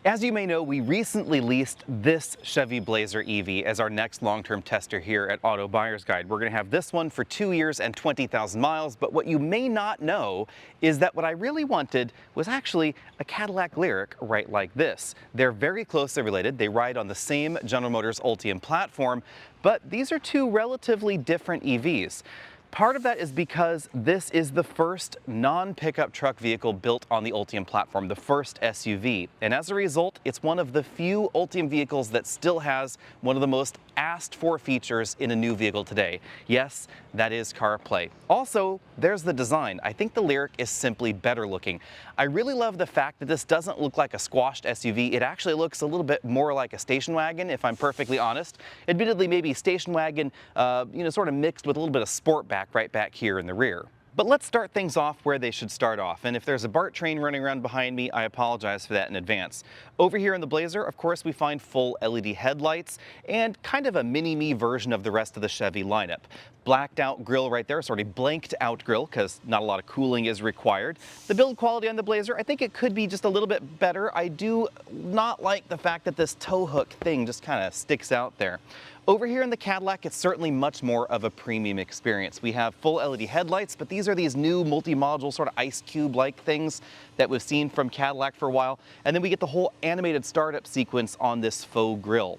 As you may know, we recently leased this Chevy Blazer EV as our next long-term tester here at Auto Buyer's Guide. We're going to have this one for 2 years and 20,000 miles, but what you may not know is that what I really wanted was actually a Cadillac Lyriq right like this. They're very closely related. They ride on the same General Motors Ultium platform, but these are two relatively different EVs. Part of that is because this is the first non-pickup truck vehicle built on the Ultium platform, the first SUV. And as a result, it's one of the few Ultium vehicles that still has one of the most asked for features in a new vehicle today. Yes, that is CarPlay. Also, there's the design. I think the Lyriq is simply better looking. I really love the fact that this doesn't look like a squashed SUV. It actually looks a little bit more like a station wagon, if I'm perfectly honest. Admittedly, maybe station wagon, sort of mixed with a little bit of Sportback right back here in the rear. But let's start things off where they should start off. And if there's a BART train running around behind me, I apologize for that in advance. Over here in the Blazer, of course, we find full LED headlights and kind of a mini-me version of the rest of the Chevy lineup. Blacked out grille right there, sort of blanked out grille because not a lot of cooling is required. The build quality on the Blazer, I think it could be just a little bit better. I do not like the fact that this tow hook thing just kind of sticks out there. Over here in the Cadillac, it's certainly much more of a premium experience. We have full LED headlights, but these are these new multi-module sort of ice cube-like things that we've seen from Cadillac for a while. And then we get the whole animated startup sequence on this faux grille.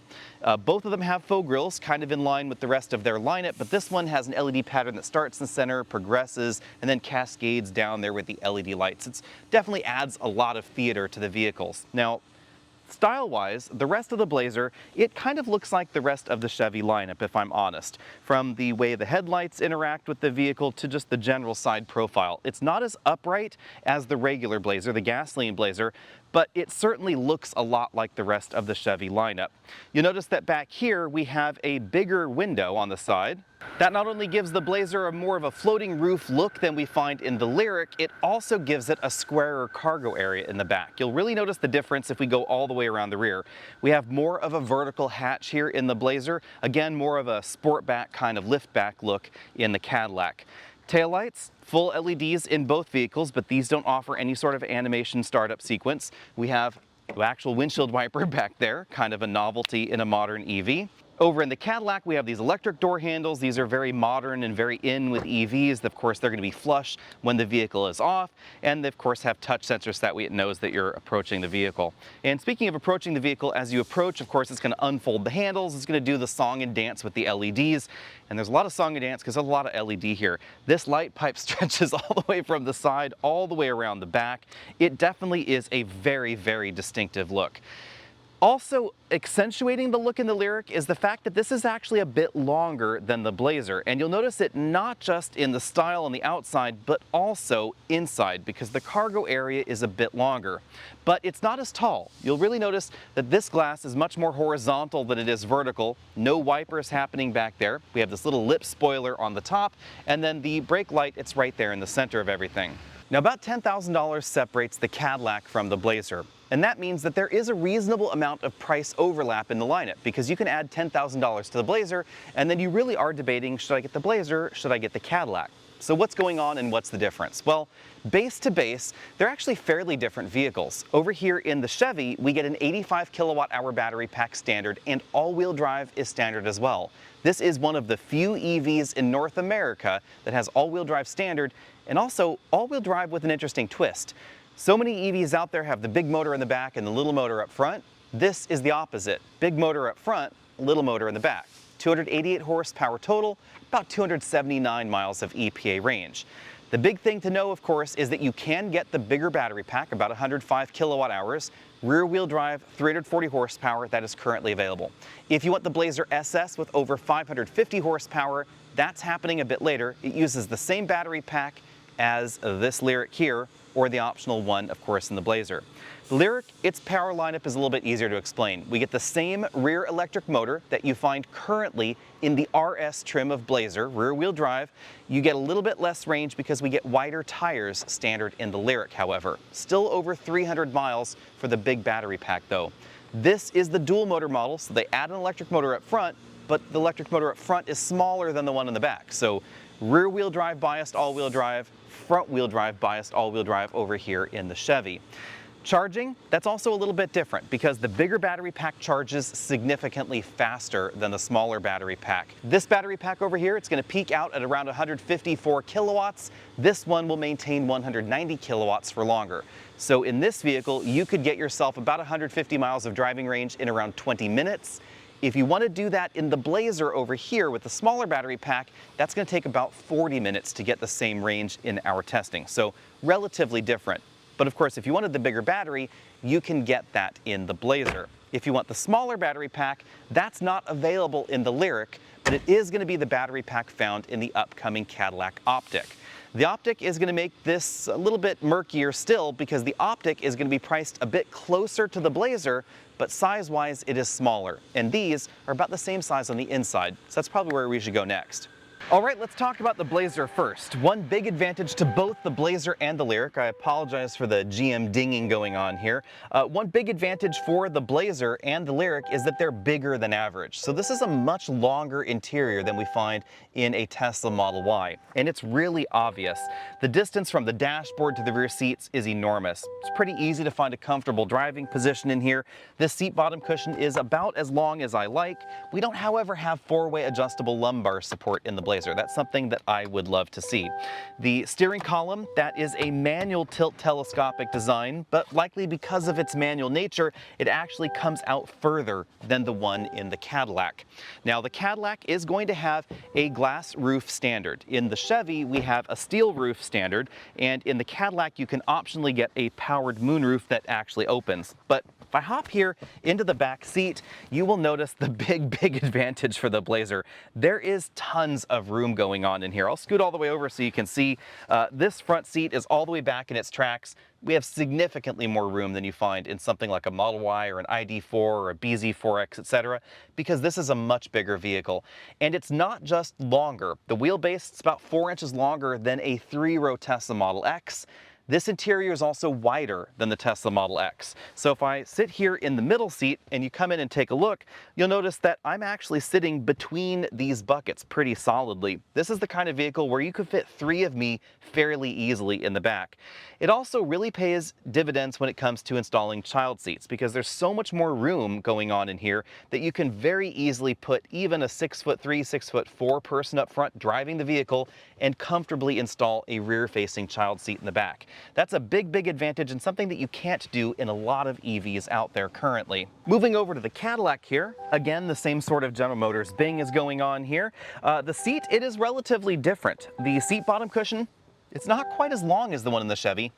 Both of them have faux grilles, kind of in line with the rest of their lineup, but this one has an LED pattern that starts in the center, progresses, and then cascades down there with the LED lights. It definitely adds a lot of theater to the vehicles. Now, style-wise, the rest of the Blazer, it kind of looks like the rest of the Chevy lineup, if I'm honest. From the way the headlights interact with the vehicle to just the general side profile. It's not as upright as the regular Blazer, the gasoline Blazer, but it certainly looks a lot like the rest of the Chevy lineup. You'll notice that back here we have a bigger window on the side. That not only gives the Blazer a more of a floating roof look than we find in the Lyriq, it also gives it a squarer cargo area in the back. You'll really notice the difference if we go all the way around the rear. We have more of a vertical hatch here in the Blazer. Again, more of a Sportback kind of liftback look in the Cadillac. Taillights, full LEDs in both vehicles, but these don't offer any sort of animation startup sequence. We have the actual windshield wiper back there, kind of a novelty in a modern EV. Over in the Cadillac, we have these electric door handles. These are very modern and very in with EVs. Of course, they're going to be flush when the vehicle is off. And they, of course, have touch sensors so that way it knows that you're approaching the vehicle. And speaking of approaching the vehicle, as you approach, of course, it's going to unfold the handles. It's going to do the song and dance with the LEDs. And there's a lot of song and dance because there's a lot of LED here. This light pipe stretches all the way from the side, all the way around the back. It definitely is a very, very distinctive look. Also accentuating the look in the Lyriq is the fact that this is actually a bit longer than the Blazer, and you'll notice it not just in the style on the outside, but also inside, because the cargo area is a bit longer. But it's not as tall. You'll really notice that this glass is much more horizontal than it is vertical. No wipers happening back there. We have this little lip spoiler on the top, and then the brake light, it's right there in the center of everything. Now, about $10,000 separates the Cadillac from the Blazer. And that means that there is a reasonable amount of price overlap in the lineup, because you can add $10,000 to the Blazer, and then you really are debating, should I get the Blazer, should I get the Cadillac? So what's going on and what's the difference? Well, base to base, they're actually fairly different vehicles. Over here in the Chevy, we get an 85 kilowatt hour battery pack standard, and all-wheel drive is standard as well. This is one of the few EVs in North America that has all-wheel drive standard, and also all-wheel drive with an interesting twist. So many EVs out there have the big motor in the back and the little motor up front. This is the opposite. Big motor up front, little motor in the back. 288 horsepower total, about 279 miles of EPA range. The big thing to know, of course, is that you can get the bigger battery pack, about 105 kilowatt hours, rear-wheel drive, 340 horsepower, that is currently available. If you want the Blazer SS with over 550 horsepower, that's happening a bit later. It uses the same battery pack as this Lyriq here, or the optional one, of course, in the Blazer. The Lyriq, its power lineup is a little bit easier to explain. We get the same rear electric motor that you find currently in the RS trim of Blazer, rear-wheel drive. You get a little bit less range because we get wider tires standard in the Lyriq, however. Still over 300 miles for the big battery pack, though. This is the dual motor model, so they add an electric motor up front, but the electric motor up front is smaller than the one in the back. So rear-wheel drive biased all-wheel drive, front-wheel drive biased all-wheel drive over here in the Chevy. Charging, that's also a little bit different because the bigger battery pack charges significantly faster than the smaller battery pack. This battery pack over here, it's going to peak out at around 154 kilowatts. This one will maintain 190 kilowatts for longer. So in this vehicle, you could get yourself about 150 miles of driving range in around 20 minutes. If you want to do that in the Blazer over here with the smaller battery pack, that's going to take about 40 minutes to get the same range in our testing. So relatively different. But of course, if you wanted the bigger battery, you can get that in the Blazer. If you want the smaller battery pack, that's not available in the Lyriq, but it is going to be the battery pack found in the upcoming Cadillac Optic. The Optic is going to make this a little bit murkier still because the Optic is going to be priced a bit closer to the Blazer, but size-wise it is smaller. And these are about the same size on the inside, so that's probably where we should go next. All right, let's talk about the Blazer first. One big advantage to both the Blazer and the Lyriq, I apologize for the GM dinging going on here. One big advantage for the Blazer and the Lyriq is that they're bigger than average. So this is a much longer interior than we find in a Tesla Model Y. And it's really obvious. The distance from the dashboard to the rear seats is enormous. It's pretty easy to find a comfortable driving position in here. This seat bottom cushion is about as long as I like. We don't, however, have four-way adjustable lumbar support in the Blazer. That's something that I would love to see. The steering column, that is a manual tilt telescopic design, but likely because of its manual nature, it actually comes out further than the one in the Cadillac. Now, the Cadillac is going to have a glass roof standard. In the Chevy, we have a steel roof standard, and in the Cadillac, you can optionally get a powered moonroof that actually opens. But if I hop here into the back seat, you will notice the big advantage for the Blazer. There is tons of room going on in here. I'll scoot all the way over so you can see this front seat is all the way back in its tracks. We have significantly more room than you find in something like a Model Y or an ID4 or a BZ4X, etc., because this is a much bigger vehicle. And it's not just longer. The wheelbase is about 4 inches longer than a 3-row Tesla Model X. This interior is also wider than the Tesla Model X. So if I sit here in the middle seat and you come in and take a look, you'll notice that I'm actually sitting between these buckets pretty solidly. This is the kind of vehicle where you could fit 3 of me fairly easily in the back. It also really pays dividends when it comes to installing child seats because there's so much more room going on in here that you can very easily put even a 6'3", 6'4" person up front driving the vehicle and comfortably install a rear-facing child seat in the back. That's a big advantage and something that you can't do in a lot of EVs out there currently. Moving over to the Cadillac here, again, the same sort of General Motors Bing is going on here. The seat, it is relatively different. The seat bottom cushion, it's not quite as long as the one in the Chevy.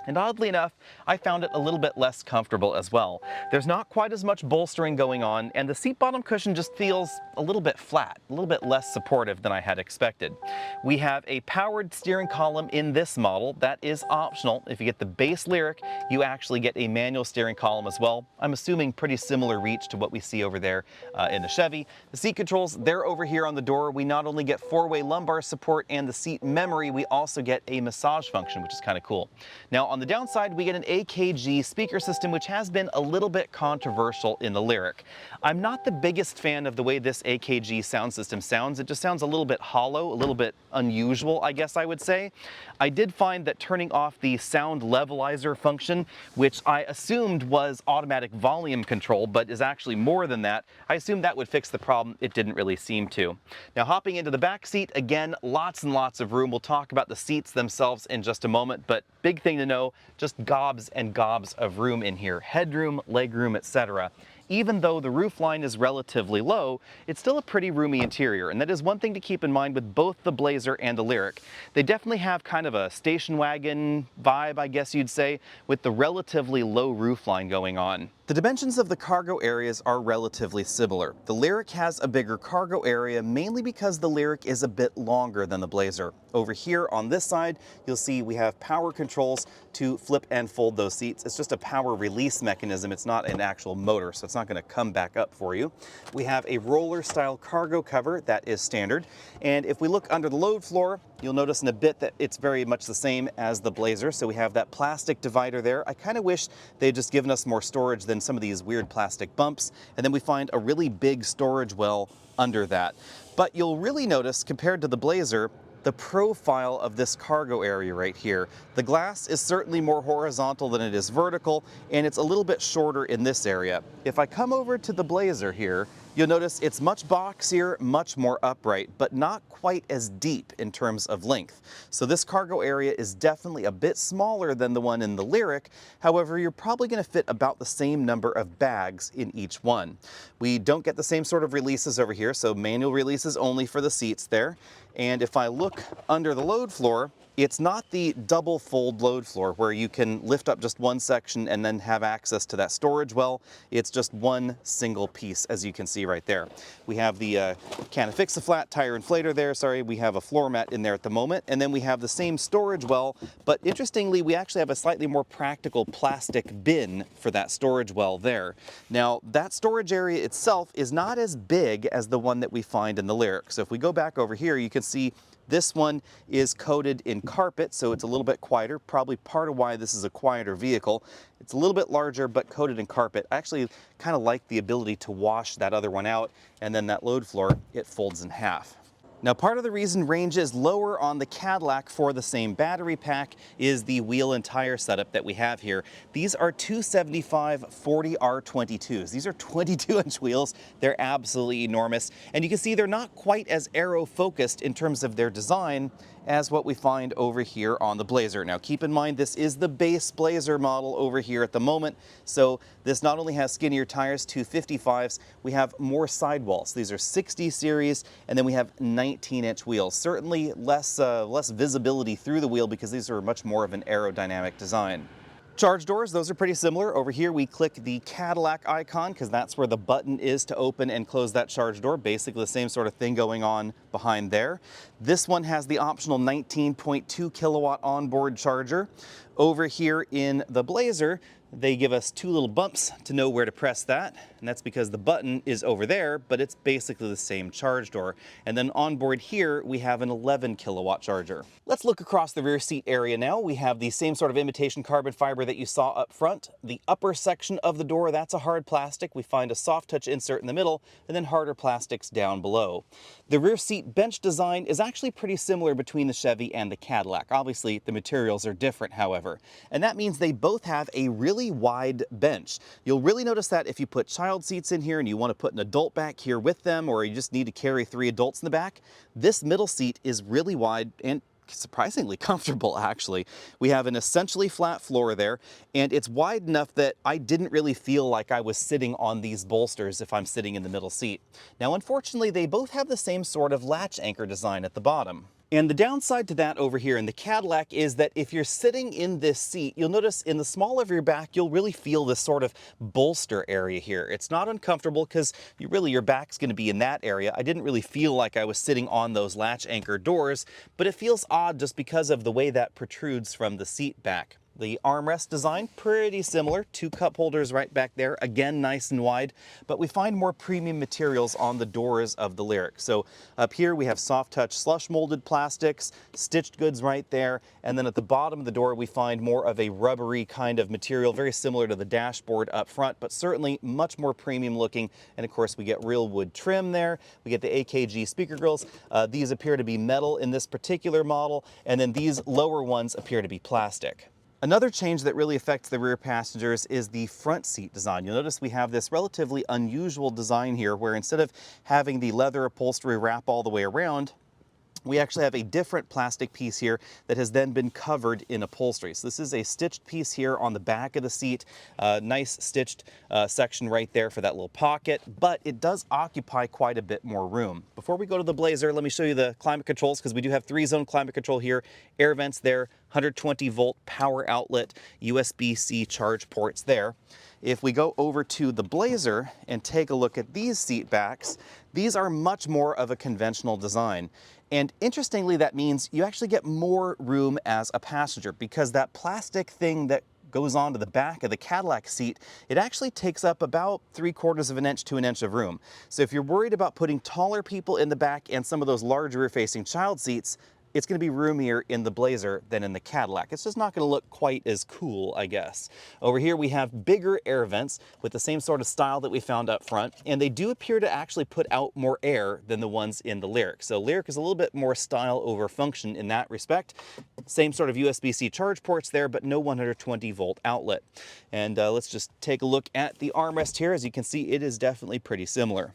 And oddly enough, I found it a little bit less comfortable as well. There's not quite as much bolstering going on, and the seat bottom cushion just feels a little bit flat, a little bit less supportive than I had expected. We have a powered steering column in this model. That is optional. If you get the base Lyriq, you actually get a manual steering column as well. I'm assuming pretty similar reach to what we see over there in the Chevy. The seat controls, they're over here on the door. We not only get 4-way lumbar support and the seat memory, we also get a massage function, which is kind of cool. Now, on the downside, we get an AKG speaker system, which has been a little bit controversial in the Lyriq. I'm not the biggest fan of the way this AKG sound system sounds. It just sounds a little bit hollow, a little bit unusual, I guess I would say. I did find that turning off the sound levelizer function, which I assumed was automatic volume control, but is actually more than that, I assumed that would fix the problem. It didn't really seem to. Now, hopping into the back seat, again, lots and lots of room. We'll talk about the seats themselves in just a moment, but big thing to know, just gobs and gobs of room in here. Headroom, legroom, etc. Even though the roofline is relatively low, it's still a pretty roomy interior, and that is one thing to keep in mind with both the Blazer and the Lyriq. They definitely have kind of a station wagon vibe, I guess you'd say, with the relatively low roofline going on. The dimensions of the cargo areas are relatively similar. The Lyriq has a bigger cargo area mainly because the Lyriq is a bit longer than the Blazer. Over here on this side, you'll see we have power controls to flip and fold those seats. It's just a power release mechanism. It's not an actual motor, so it's not going to come back up for you. We have a roller style cargo cover that is standard. And if we look under the load floor, you'll notice in a bit that it's very much the same as the Blazer. So we have that plastic divider there. I kind of wish they'd just given us more storage than some of these weird plastic bumps. And then we find a really big storage well under that. But you'll really notice, compared to the Blazer, the profile of this cargo area right here. The glass is certainly more horizontal than it is vertical, and it's a little bit shorter in this area. If I come over to the Blazer here, you'll notice it's much boxier, much more upright, but not quite as deep in terms of length. So this cargo area is definitely a bit smaller than the one in the Lyriq. However, you're probably going to fit about the same number of bags in each one. We don't get the same sort of releases over here, so manual releases only for the seats there. And if I look under the load floor, it's not the double fold load floor where you can lift up just one section and then have access to that storage well. It's just one single piece, as you can see right there. We have the can of fix-a-flat tire inflator there, sorry, we have a floor mat in there at the moment, and then we have the same storage well, but interestingly, we actually have a slightly more practical plastic bin for that storage well there. Now, that storage area itself is not as big as the one that we find in the Lyriq. So if we go back over here, you can see this one is coated in carpet, so it's a little bit quieter, probably part of why this is a quieter vehicle. It's a little bit larger, but coated in carpet. I actually kind of like the ability to wash that other one out, and then that load floor, it folds in half. Now, part of the reason range is lower on the Cadillac for the same battery pack is the wheel and tire setup that we have here. These are 275 40R22s. These are 22-inch wheels. They're absolutely enormous. And you can see they're not quite as aero-focused in terms of their design as what we find over here on the Blazer. Now keep in mind, this is the base Blazer model over here at the moment, so this not only has skinnier tires, 255s, we have more sidewalls. These are 60 series, and then we have 19-inch wheels. Certainly less visibility through the wheel because these are much more of an aerodynamic design. Charge doors, those are pretty similar. Over here we click the Cadillac icon because that's where the button is to open and close that charge door. Basically the same sort of thing going on behind there. This one has the optional 19.2 kilowatt onboard charger. Over here in the Blazer, they give us two little bumps to know where to press that, and that's because the button is over there, but it's basically the same charge door. And then on board here, we have an 11 kilowatt charger. Let's look across the rear seat area now. We have the same sort of imitation carbon fiber that you saw up front. The upper section of the door, that's a hard plastic. We find a soft touch insert in the middle, and then harder plastics down below. The rear seat bench design is actually pretty similar between the Chevy and the Cadillac. Obviously, the materials are different, however, and that means they both have a really wide bench. You'll really notice that if you put child seats in here and you want to put an adult back here with them, or you just need to carry 3 adults in the back, this middle seat is really wide and surprisingly comfortable, actually. We have an essentially flat floor there, and it's wide enough that I didn't really feel like I was sitting on these bolsters if I'm sitting in the middle seat. Now, unfortunately, they both have the same sort of latch anchor design at the bottom. And the downside to that over here in the Cadillac is that if you're sitting in this seat, you'll notice in the small of your back, you'll really feel this sort of bolster area here. It's not uncomfortable because your back's going to be in that area. I didn't really feel like I was sitting on those latch anchor doors, but it feels odd just because of the way that protrudes from the seat back. The armrest design, pretty similar. 2 cup holders right back there, again nice and wide, but we find more premium materials on the doors of the Lyriq. So up here we have soft touch slush molded plastics, stitched goods right there, and then at the bottom of the door we find more of a rubbery kind of material, very similar to the dashboard up front, but certainly much more premium looking. And of course we get real wood trim there. We get the AKG speaker grills. These appear to be metal in this particular model, and then these lower ones appear to be plastic. Another change that really affects the rear passengers is the front seat design. You'll notice we have this relatively unusual design here where instead of having the leather upholstery wrap all the way around, we actually have a different plastic piece here that has then been covered in upholstery. So this is a stitched piece here on the back of the seat, nice stitched section right there for that little pocket, but it does occupy quite a bit more room. Before we go to the Blazer, let me show you the climate controls because we do have 3-zone climate control here, air vents there, 120 volt power outlet, USB-C charge ports there. If we go over to the Blazer and take a look at these seat backs, these are much more of a conventional design. And interestingly, that means you actually get more room as a passenger because that plastic thing that goes onto the back of the Cadillac seat, it actually takes up about 3/4 of an inch to an inch of room. So if you're worried about putting taller people in the back and some of those large rear-facing child seats, it's going to be roomier in the Blazer than in the Cadillac. It's just not going to look quite as cool, I guess. Over here we have bigger air vents with the same sort of style that we found up front, and they do appear to actually put out more air than the ones in the Lyriq. So Lyriq is a little bit more style over function in that respect. Same sort of USB-C charge ports there, but no 120 volt outlet. And let's just take a look at the armrest here. As you can see, it is definitely pretty similar.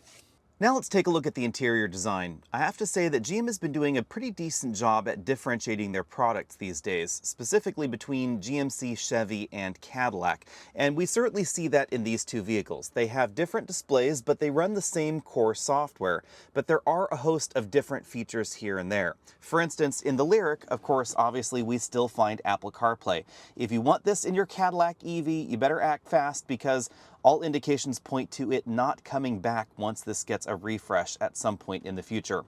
Now let's take a look at the interior design. I have to say that GM has been doing a pretty decent job at differentiating their products these days, specifically between GMC, Chevy, and Cadillac. And we certainly see that in these two vehicles. They have different displays, but they run the same core software. But there are a host of different features here and there. For instance, in the Lyriq, of course, obviously we still find Apple CarPlay. If you want this in your Cadillac EV, you better act fast because all indications point to it not coming back once this gets a refresh at some point in the future.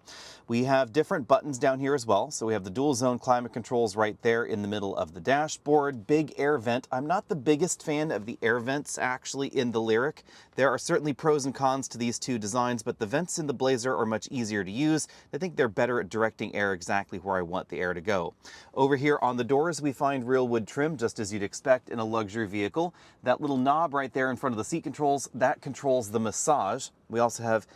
We have different buttons down here as well. So we have the dual zone climate controls right there in the middle of the dashboard. Big air vent. I'm not the biggest fan of the air vents actually in the Lyriq. There are certainly pros and cons to these two designs, but the vents in the Blazer are much easier to use. I think they're better at directing air exactly where I want the air to go. Over here on the doors, we find real wood trim, just as you'd expect in a luxury vehicle. That little knob right there in front of the seat controls, that controls the massage. We also have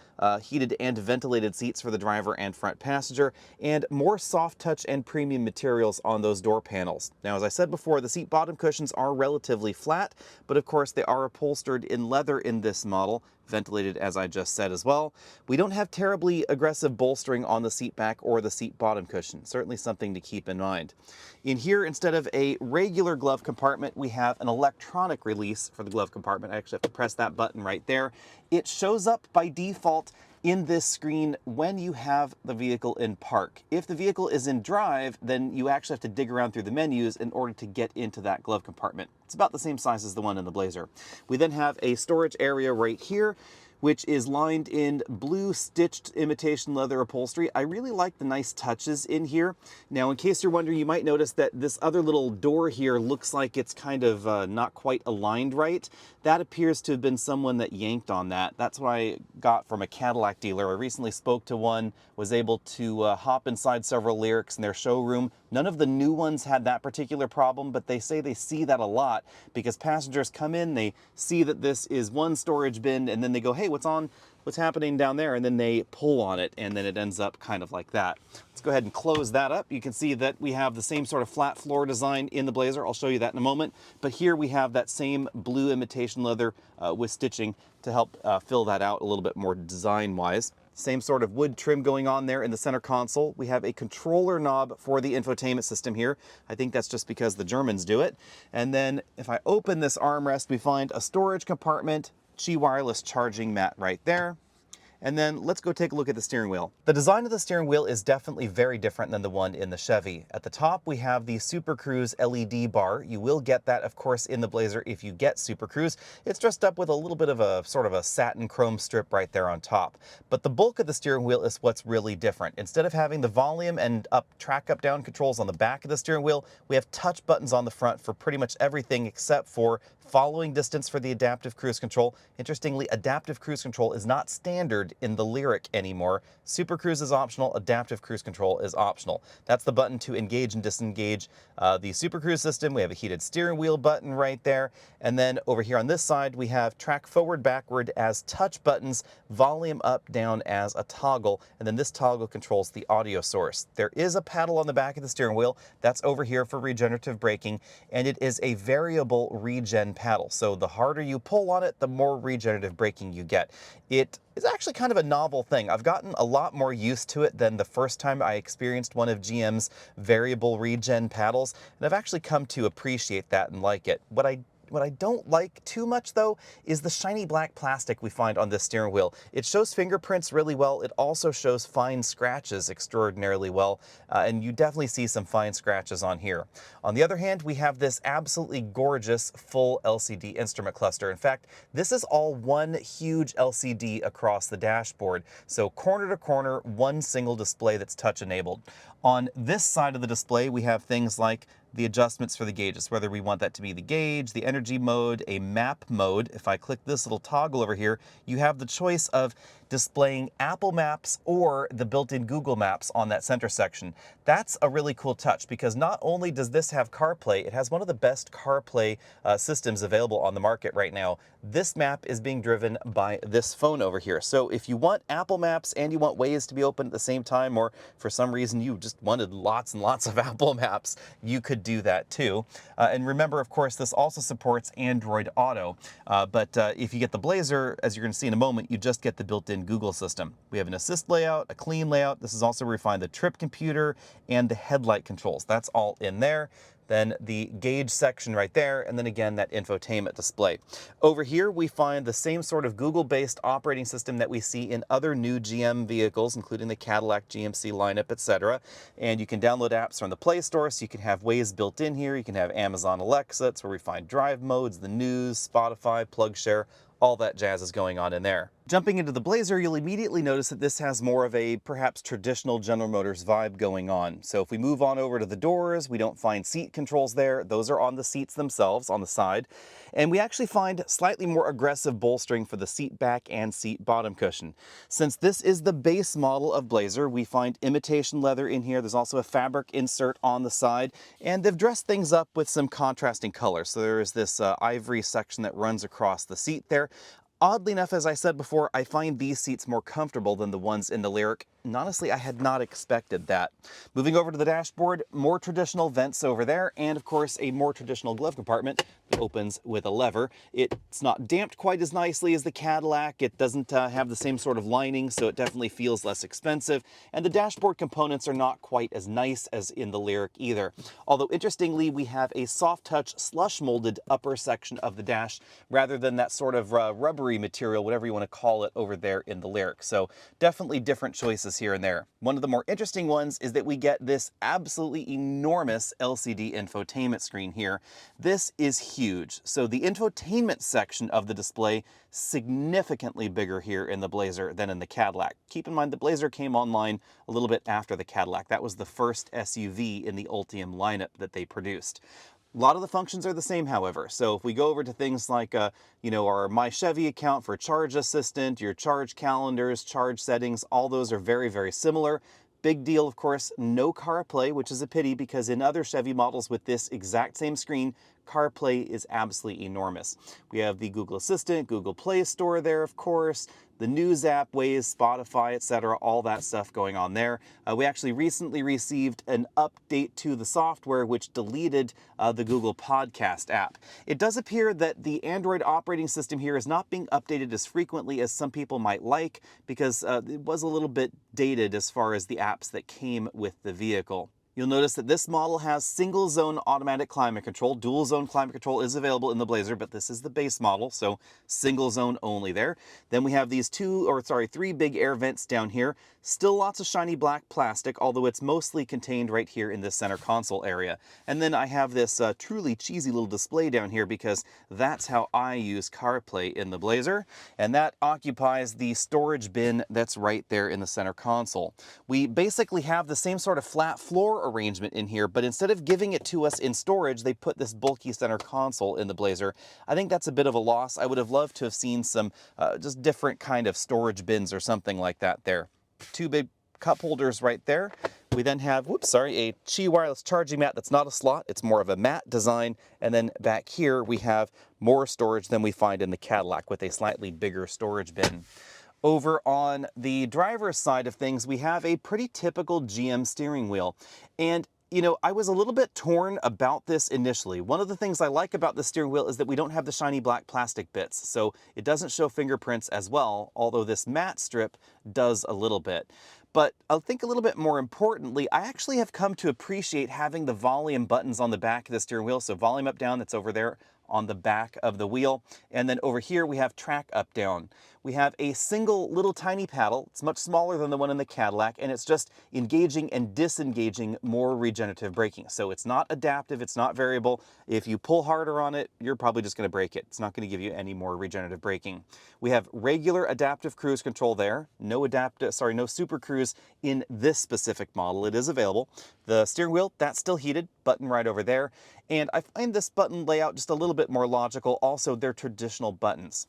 heated and ventilated seats for the driver and front passenger, and more soft touch and premium materials on those door panels. Now, as I said before, the seat bottom cushions are relatively flat, but of course they are upholstered in leather in this model, ventilated as I just said as well. We don't have terribly aggressive bolstering on the seat back or the seat bottom cushion, certainly something to keep in mind. In here, instead of a regular glove compartment, we have an electronic release for the glove compartment. I actually have to press that button right there. It shows up by default in this screen when you have the vehicle in park. If the vehicle is in drive, then you actually have to dig around through the menus in order to get into that glove compartment. It's about the same size as the one in the Blazer. We then have a storage area right here, which is lined in blue stitched imitation leather upholstery. I really like the nice touches in here. Now, in case you're wondering, you might notice that this other little door here looks like it's kind of not quite aligned right. That appears to have been someone that yanked on that. That's what I got from a Cadillac dealer. I recently spoke to one, was able to hop inside several Lyriqs in their showroom. None of the new ones had that particular problem, but they say they see that a lot because passengers come in, they see that this is one storage bin, and then they go, hey, what's happening down there? And then they pull on it, and then it ends up kind of like that. Let's go ahead and close that up. You can see that we have the same sort of flat floor design in the Blazer. I'll show you that in a moment. But here we have that same blue imitation leather with stitching to help fill that out a little bit more design-wise. Same sort of wood trim going on there in the center console. We have a controller knob for the infotainment system here. I think that's just because the Germans do it. And then if I open this armrest, we find a storage compartment, Qi wireless charging mat right there. And then let's go take a look at the steering wheel. The design of the steering wheel is definitely very different than the one in the Chevy. At the top, we have the Super Cruise LED bar. You will get that, of course, in the Blazer if you get Super Cruise. It's dressed up with a little bit of a sort of a satin chrome strip right there on top. But the bulk of the steering wheel is what's really different. Instead of having the volume and track up down controls on the back of the steering wheel, we have touch buttons on the front for pretty much everything except for following distance for the adaptive cruise control. Interestingly, adaptive cruise control is not standard in the Lyriq anymore. Super Cruise is optional, adaptive cruise control is optional. That's the button to engage and disengage the Super Cruise system. We have a heated steering wheel button right there. And then over here on this side, we have track forward, backward as touch buttons, volume up, down as a toggle. And then this toggle controls the audio source. There is a paddle on the back of the steering wheel. That's over here for regenerative braking. And it is a variable regen paddle. So the harder you pull on it, the more regenerative braking you get. It is actually kind of a novel thing. I've gotten a lot more used to it than the first time I experienced one of GM's variable regen paddles, and I've actually come to appreciate that and like it. What I don't like too much, though, is the shiny black plastic we find on this steering wheel. It shows fingerprints really well. It also shows fine scratches extraordinarily well, and you definitely see some fine scratches on here. On the other hand, we have this absolutely gorgeous full LCD instrument cluster. In fact, this is all one huge LCD across the dashboard. So corner to corner, one single display that's touch enabled. On this side of the display, we have things like the adjustments for the gauges, whether we want that to be the gauge, the energy mode, a map mode. If I click this little toggle over here, you have the choice of displaying Apple Maps or the built-in Google Maps on that center section. That's a really cool touch because not only does this have CarPlay, it has one of the best CarPlay systems available on the market right now. This map is being driven by this phone over here. So if you want Apple Maps and you want Waze to be open at the same time, or for some reason you just wanted lots and lots of Apple Maps, you could do that too. And remember, of course, this also supports Android Auto. But if you get the Blazer, as you're going to see in a moment, you just get the built-in Google system. We have an assist layout, a clean layout. This is also where we find the trip computer and the headlight controls. That's all in there. Then the gauge section right there, and then again that infotainment display. Over here we find the same sort of Google-based operating system that we see in other new GM vehicles, including the Cadillac GMC lineup, etc. And you can download apps from the Play Store, so you can have Waze built in here. You can have Amazon Alexa, that's where we find drive modes, the news, Spotify, PlugShare, all that jazz is going on in there. Jumping into the Blazer, you'll immediately notice that this has more of a perhaps traditional General Motors vibe going on. So if we move on over to the doors, we don't find seat controls there. Those are on the seats themselves on the side. And we actually find slightly more aggressive bolstering for the seat back and seat bottom cushion. Since this is the base model of Blazer, we find imitation leather in here. There's also a fabric insert on the side, and they've dressed things up with some contrasting colors. So there is this ivory section that runs across the seat there. Oddly enough, as I said before, I find these seats more comfortable than the ones in the Lyriq. And honestly, I had not expected that. Moving over to the dashboard, more traditional vents over there, and of course a more traditional glove compartment that opens with a lever. It's not damped quite as nicely as the Cadillac. It doesn't have the same sort of lining, so it definitely feels less expensive. And the dashboard components are not quite as nice as in the Lyriq either. Although interestingly, we have a soft touch slush molded upper section of the dash rather than that sort of rubbery material, whatever you want to call it, over there in the Lyriq. So definitely different choices here and there. One of the more interesting ones is that we get this absolutely enormous LCD infotainment screen here. This is huge. So the infotainment section of the display significantly bigger here in the Blazer than in the Cadillac. Keep in mind the Blazer came online a little bit after the Cadillac. That was the first SUV in the Ultium lineup that they produced. A lot of the functions are the same, however. So if we go over to things like, our My Chevy account for Charge Assistant, your charge calendars, charge settings, all those are very, very similar. Big deal, of course, no CarPlay, which is a pity because in other Chevy models with this exact same screen, CarPlay is absolutely enormous. We have the Google Assistant, Google Play Store there, of course, the News app, Waze, Spotify, etc., all that stuff going on there. We actually recently received an update to the software which deleted the Google Podcast app. It does appear that the Android operating system here is not being updated as frequently as some people might like because it was a little bit dated as far as the apps that came with the vehicle. You'll notice that this model has single zone automatic climate control. Dual zone climate control is available in the Blazer, but this is the base model, so single zone only there. Then we have these three big air vents down here. Still lots of shiny black plastic, although it's mostly contained right here in this center console area. And then I have this truly cheesy little display down here because that's how I use CarPlay in the Blazer. And that occupies the storage bin that's right there in the center console. We basically have the same sort of flat floor arrangement in here, but instead of giving it to us in storage, they put this bulky center console in the Blazer. I think that's a bit of a loss. I would have loved to have seen some just different kind of storage bins or something like that there. Two big cup holders right there. We then have, a Qi wireless charging mat that's not a slot, it's more of a mat design. And then back here we have more storage than we find in the Cadillac with a slightly bigger storage bin. Over on the driver's side of things, we have a pretty typical GM steering wheel. And I was a little bit torn about this initially. One of the things I like about the steering wheel is that we don't have the shiny black plastic bits, so it doesn't show fingerprints as well, although this matte strip does a little bit. But I think a little bit more importantly, I actually have come to appreciate having the volume buttons on the back of the steering wheel. So volume up, down, that's over there on the back of the wheel. And then over here we have track up down. We have a single little tiny paddle. It's much smaller than the one in the Cadillac, and it's just engaging and disengaging more regenerative braking. So it's not adaptive, it's not variable. If you pull harder on it, you're probably just going to break it. It's not going to give you any more regenerative braking. We have regular adaptive cruise control there. No Super Cruise in this specific model. It is available. The steering wheel, that's still heated, button right over there. And I find this button layout just a little bit more logical. Also, they're traditional buttons.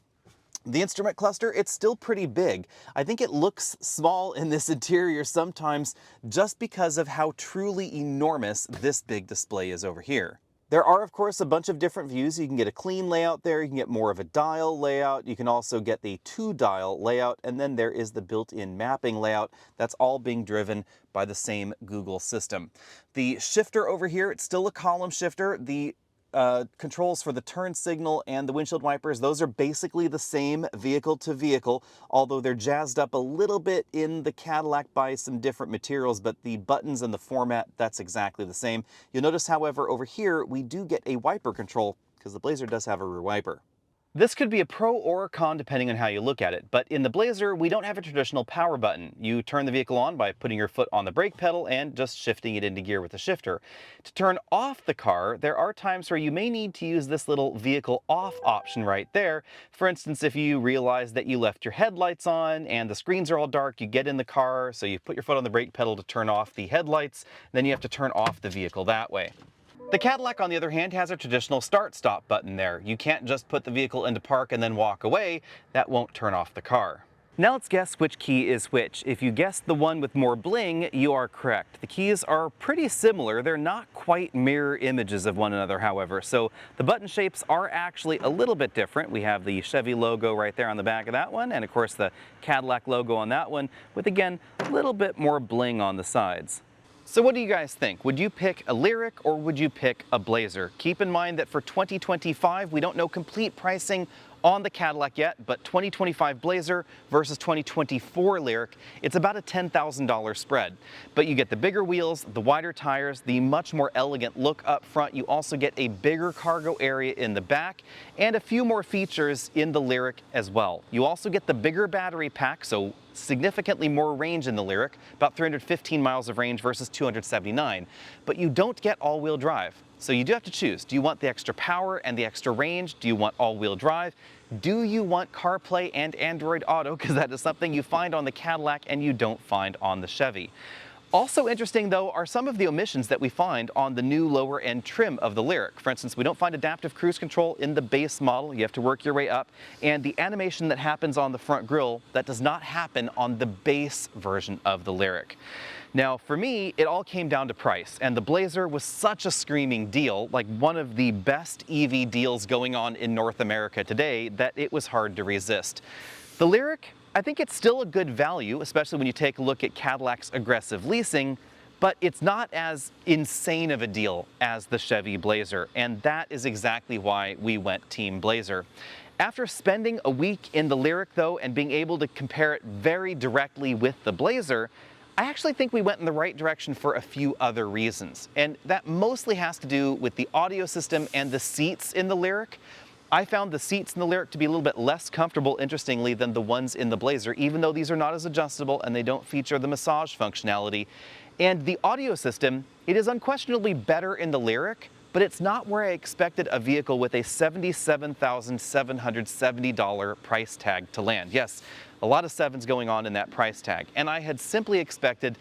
The instrument cluster, it's still pretty big. I think it looks small in this interior sometimes just because of how truly enormous this big display is over here. There are, of course, a bunch of different views. You can get a clean layout there, you can get more of a dial layout, you can also get the 2-dial layout, and then there is the built-in mapping layout. That's all being driven by the same Google system. The shifter over here, it's still a column shifter. The controls for the turn signal and the windshield wipers, those are basically the same vehicle to vehicle, although they're jazzed up a little bit in the Cadillac by some different materials, but the buttons and the format, that's exactly the same. You'll notice, however, over here, we do get a wiper control because the Blazer does have a rear wiper. This could be a pro or a con depending on how you look at it, but in the Blazer, we don't have a traditional power button. You turn the vehicle on by putting your foot on the brake pedal and just shifting it into gear with the shifter. To turn off the car, there are times where you may need to use this little vehicle off option right there. For instance, if you realize that you left your headlights on and the screens are all dark, you get in the car, so you put your foot on the brake pedal to turn off the headlights, then you have to turn off the vehicle that way. The Cadillac, on the other hand, has a traditional start-stop button there. You can't just put the vehicle into park and then walk away. That won't turn off the car. Now let's guess which key is which. If you guessed the one with more bling, you are correct. The keys are pretty similar. They're not quite mirror images of one another, however. So the button shapes are actually a little bit different. We have the Chevy logo right there on the back of that one, and of course the Cadillac logo on that one, with again, a little bit more bling on the sides. So what do you guys think? Would you pick a Lyriq or would you pick a Blazer? Keep in mind that for 2025, we don't know complete pricing on the Cadillac yet, but 2025 Blazer versus 2024 Lyriq, it's about a $10,000 spread. But you get the bigger wheels, the wider tires, the much more elegant look up front. You also get a bigger cargo area in the back and a few more features in the Lyriq as well. You also get the bigger battery pack, so significantly more range in the Lyriq, about 315 miles of range versus 279. But you don't get all-wheel drive. So you do have to choose. Do you want the extra power and the extra range? Do you want all-wheel drive? Do you want CarPlay and Android Auto? Because that is something you find on the Cadillac and you don't find on the Chevy. Also interesting, though, are some of the omissions that we find on the new lower-end trim of the Lyriq. For instance, we don't find adaptive cruise control in the base model. You have to work your way up. And the animation that happens on the front grille, that does not happen on the base version of the Lyriq. Now, for me, it all came down to price, and the Blazer was such a screaming deal, like one of the best EV deals going on in North America today, that it was hard to resist. The Lyriq, I think it's still a good value, especially when you take a look at Cadillac's aggressive leasing, but it's not as insane of a deal as the Chevy Blazer, and that is exactly why we went Team Blazer. After spending a week in the Lyriq, though, and being able to compare it very directly with the Blazer, I actually think we went in the right direction for a few other reasons, and that mostly has to do with the audio system and the seats in the Lyriq. I found the seats in the Lyriq to be a little bit less comfortable, interestingly, than the ones in the Blazer, even though these are not as adjustable and they don't feature the massage functionality. And the audio system, it is unquestionably better in the Lyriq, but it's not where I expected a vehicle with a $77,770 price tag to land. Yes, a lot of sevens going on in that price tag, and I had simply expected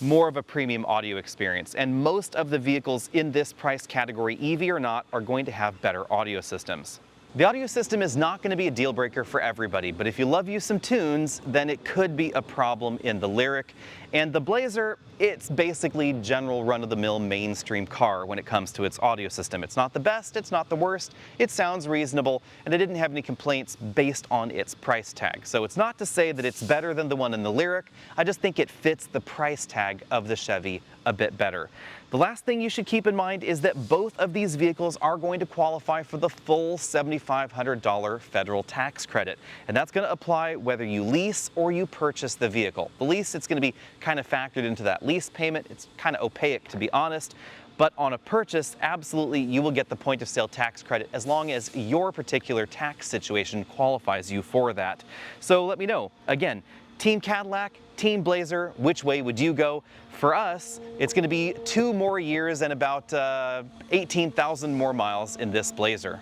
more of a premium audio experience, and most of the vehicles in this price category, EV or not, are going to have better audio systems. The audio system is not going to be a deal breaker for everybody, but if you love you some tunes, then it could be a problem in the Lyriq. And the Blazer, it's basically general run-of-the-mill mainstream car when it comes to its audio system. It's not the best, it's not the worst, it sounds reasonable, and I didn't have any complaints based on its price tag. So it's not to say that it's better than the one in the Lyriq, I just think it fits the price tag of the Chevy a bit better. The last thing you should keep in mind is that both of these vehicles are going to qualify for the full $7,500 federal tax credit, and that's going to apply whether you lease or you purchase the vehicle. The lease, it's going to be kind of factored into that lease payment. It's kind of opaque, to be honest. But on a purchase, absolutely, you will get the point of sale tax credit as long as your particular tax situation qualifies you for that. So let me know. Again, Team Cadillac, Team Blazer, which way would you go? For us, it's going to be 2 more years and about 18,000 more miles in this Blazer.